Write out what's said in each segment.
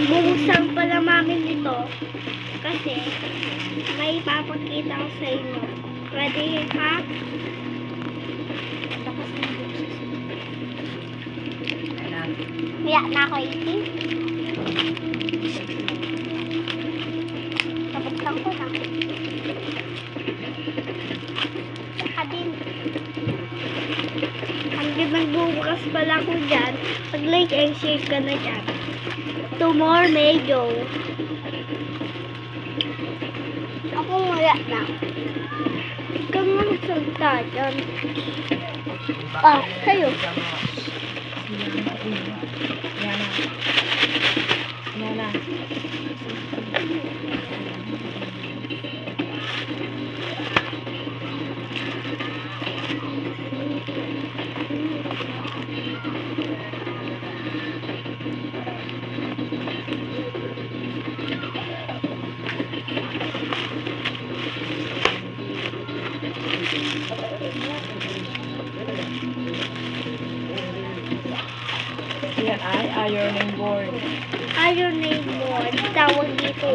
Bubuksan pala namin ito kasi may papakita ko sa inyo. Ready ha? Kaya na ako iti. Nabuksan ko na. Saka din. Hanggang nagbubukas pala ko dyan. Pag-like and share ka na dyan. Tomorrow may go. Ako wala na. Ikaw nga magsalita dyan. Ah, kayo. Nana. Yan ay ironing board. Ironing board. Tawag dito.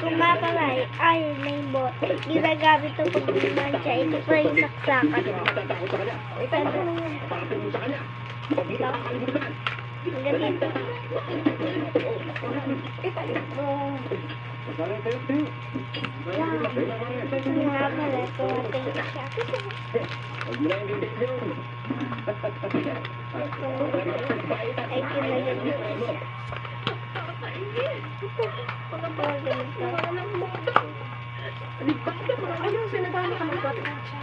Kung mapalay, ironing board. Ginagamit ito pag bimansya. Ito pa yung saksakan. Ganito. Nga pala, ito natin siya. Ay, kinagin siya. Ayun, sinadama ka magpapit siya.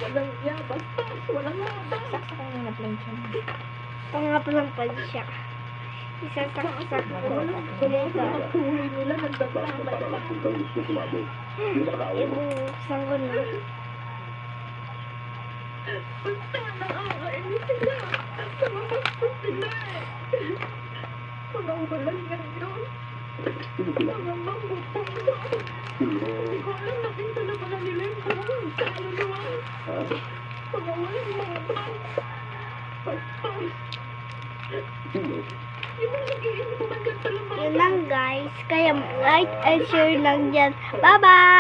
Walang yabas. Walang yabas. Saksakan nga na plan siya. Pangapalang pala siya. Isasaksak ko. Pagkuhin nila, nagdadamay pa. Ibuksan ko na. Basta nakakainis sila. Lumabas pa sila eh. Mga walang ngayon. Mga mambutong daw. Hindi ko alam na pinto na pala nila yung buong kaluluwa. Mga walang mga bang. Paspas. Yung mga nag-iinom mo man pala mga Yun lang guys. Kaya like and share lang dyan. Bye-bye!